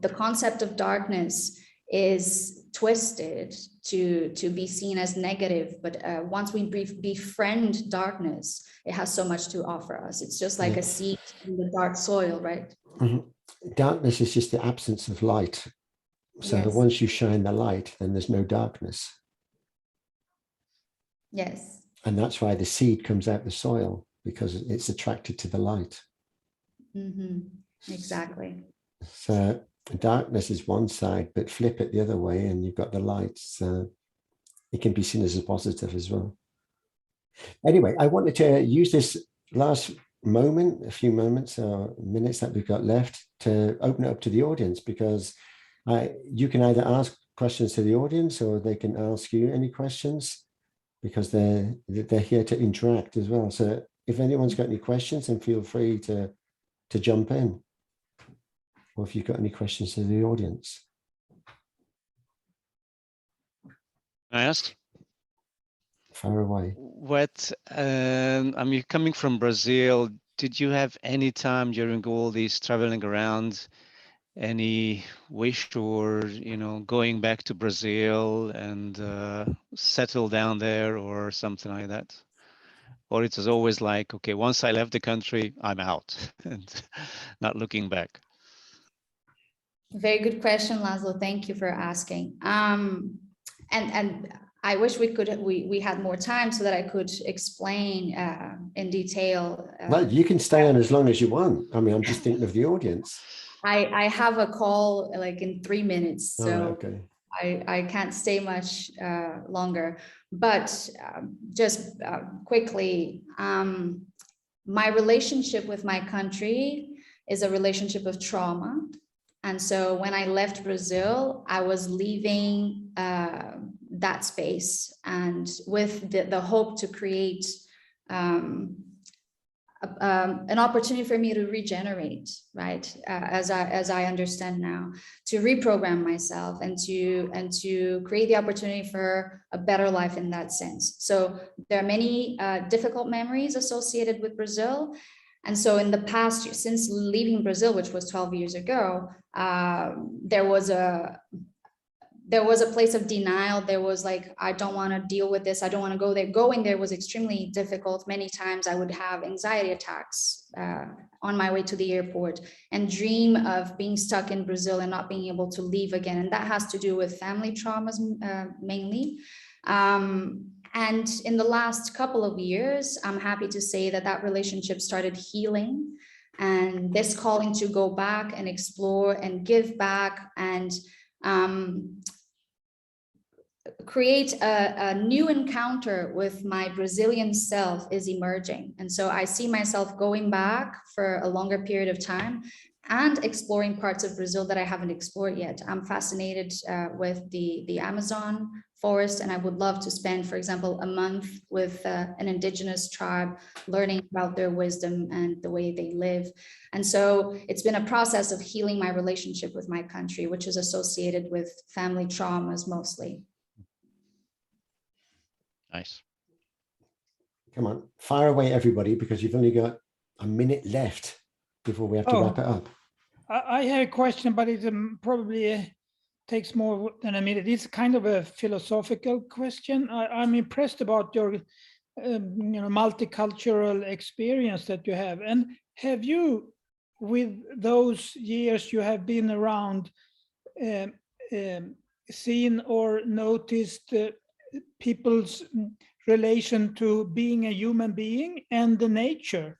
the concept of darkness is twisted to be seen as negative, but once we befriend darkness, it has so much to offer us. It's just like a seed in the dark soil, right? Darkness is just the absence of light. So Yes. once you shine the light, then there's no darkness. Yes. And that's why the seed comes out the soil, because it's attracted to the light. Exactly. So darkness is one side, but flip it the other way and you've got the light. So it can be seen as a positive as well. Anyway, I wanted to use this last moment, a few moments or minutes that we've got left, to open it up to the audience, because you can either ask questions to the audience or they can ask you any questions, because they're here to interact as well. So if anyone's got any questions, then feel free to jump in. Or if you've got any questions to the audience. Can I ask? Far away. What, you're coming from Brazil. Did you have any time during all these traveling around, any wish or, going back to Brazil and settle down there or something like that? Or it was always like, okay, once I left the country, I'm out and not looking back? Very good question, Laszlo. Thank you for asking. And I wish we had more time so that I could explain in detail. Well, you can stay on as long as you want. I mean, I'm just thinking of the audience. I have a call like in 3 minutes, so okay. I can't stay much longer. But just quickly, my relationship with my country is a relationship of trauma. And so when I left Brazil, I was leaving that space, and with the hope to create an opportunity for me to regenerate, right? As I understand now, to reprogram myself and to create the opportunity for a better life in that sense. So there are many difficult memories associated with Brazil. And so in the past year, since leaving Brazil, which was 12 years ago, there was a place of denial. There was like, I don't want to deal with this. I don't want to go there. Going there was extremely difficult. Many times I would have anxiety attacks on my way to the airport and dream of being stuck in Brazil and not being able to leave again. And that has to do with family traumas mainly. And in the last couple of years, I'm happy to say that relationship started healing, and this calling to go back and explore and give back and create a new encounter with my Brazilian self is emerging. And so I see myself going back for a longer period of time and exploring parts of Brazil that I haven't explored yet. I'm fascinated with the Amazon forest, and I would love to spend, for example, a month with an indigenous tribe, learning about their wisdom and the way they live. And so it's been a process of healing my relationship with my country, which is associated with family traumas mostly. Nice. Come on, fire away, everybody, because you've only got a minute left before we have to wrap it up. I have a question, but it probably takes more than a minute. It's kind of a philosophical question. I'm impressed about your multicultural experience that you have. And have you, with those years you have been around, seen or noticed people's relation to being a human being and the nature?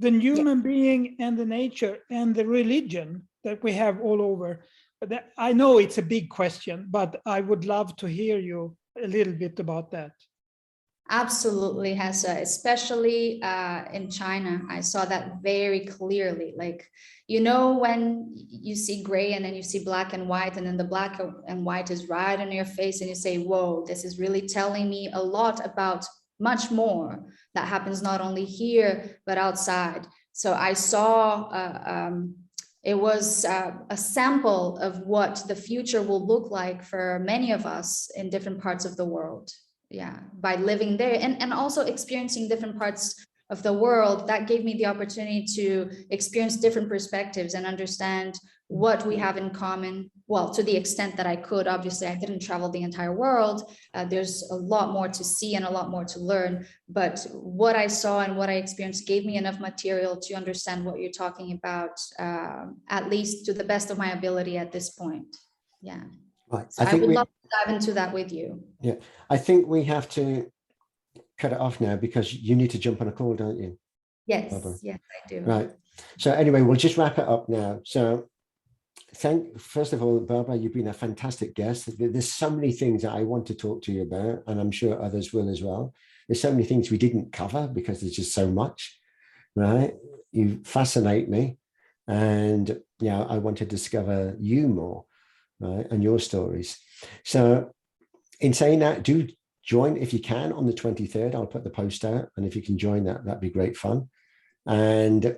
The human being and the nature and the religion that we have all over. I know it's a big question, but I would love to hear you a little bit about that. Absolutely, Hessa, especially in China. I saw that very clearly. Like, when you see gray and then you see black and white, and then the black and white is right in your face and you say, whoa, this is really telling me a lot about much more that happens not only here, but outside. So I saw it was a sample of what the future will look like for many of us in different parts of the world. Yeah, by living there and also experiencing different parts of the world, that gave me the opportunity to experience different perspectives and understand what we have in common. Well, to the extent that I could. Obviously, I didn't travel the entire world. There's a lot more to see and a lot more to learn. But what I saw and what I experienced gave me enough material to understand what you're talking about, at least to the best of my ability at this point. Yeah. Right. So I would love to dive into that with you. Yeah, I think we have to cut it off now because you need to jump on a call, don't you? Yes, Barbara? yes, I do. Right. So anyway, we'll just wrap it up now. So first of all, Barbara, you've been a fantastic guest. There's so many things that I want to talk to you about, and I'm sure others will as well. There's so many things we didn't cover because there's just so much, right? You fascinate me, and yeah, I want to discover you more, right, and your stories. So in saying that, do join if you can on the 23rd. I'll put the post out, and if you can join that, that'd be great fun. And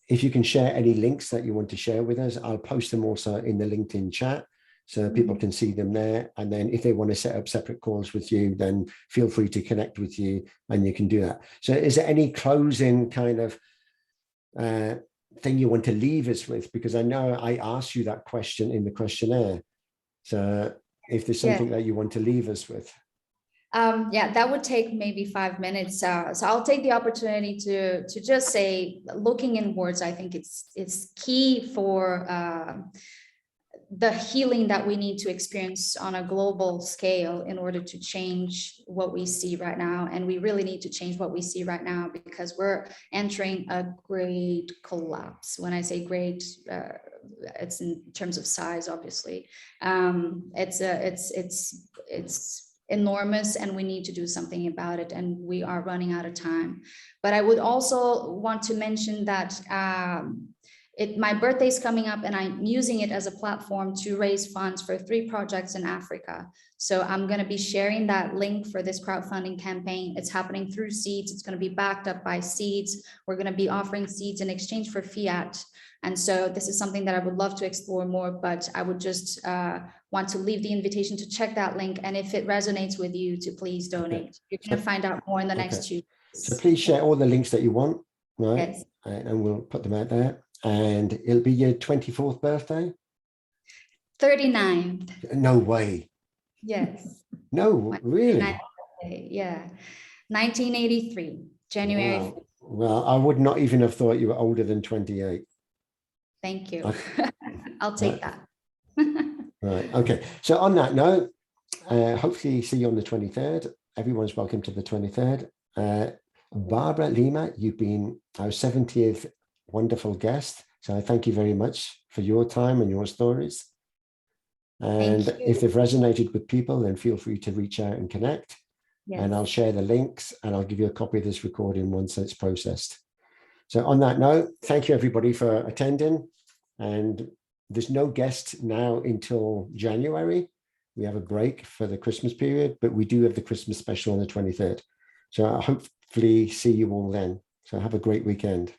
if you can share any links that you want to share with us, I'll post them also in the LinkedIn chat so people can see them there. And then if they want to set up separate calls with you, then feel free to connect with you and you can do that. So is there any closing kind of thing you want to leave us with? Because I know I asked you that question in the questionnaire. So if there's something that you want to leave us with. Yeah, that would take maybe 5 minutes. So I'll take the opportunity to just say, looking inwards, I think it's key for the healing that we need to experience on a global scale in order to change what we see right now. And we really need to change what we see right now because we're entering a great collapse. When I say great, it's in terms of size, obviously. It's enormous and we need to do something about it, and we are running out of time. But I would also want to mention that my birthday is coming up and I'm using it as a platform to raise funds for 3 projects in Africa. So I'm going to be sharing that link for this crowdfunding campaign. It's happening through seeds. It's going to be backed up by seeds. We're going to be offering seeds in exchange for fiat. And so this is something that I would love to explore more, but I would just want to leave the invitation to check that link. And if it resonates with you, to please donate. Okay. You're going to find out more in the next 2 weeks. So please share all the links that you want, right? Yes. And we'll put them out there. And it'll be your 24th birthday? 39th. No way. Yes. No, really? Birthday. Yeah. 1983, January. Wow. Well, I would not even have thought you were older than 28. Thank you. Okay. I'll take that. Right. Okay. So on that note, hopefully see you on the 23rd. Everyone's welcome to the 23rd. Barbara Lima, you've been our 70th wonderful guest. So I thank you very much for your time and your stories. And if they've resonated with people, then feel free to reach out and connect. Yes. And I'll share the links and I'll give you a copy of this recording once it's processed. So on that note, thank you everybody for attending. And there's no guest now until January. We have a break for the Christmas period, but we do have the Christmas special on the 23rd. So I'll hopefully see you all then. So have a great weekend.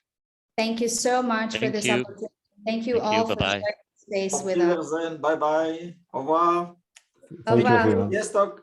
Thank you so much for this opportunity. Thank you all for sharing space with us. Bye bye. Au revoir. Thank you, everyone. Yes, doc.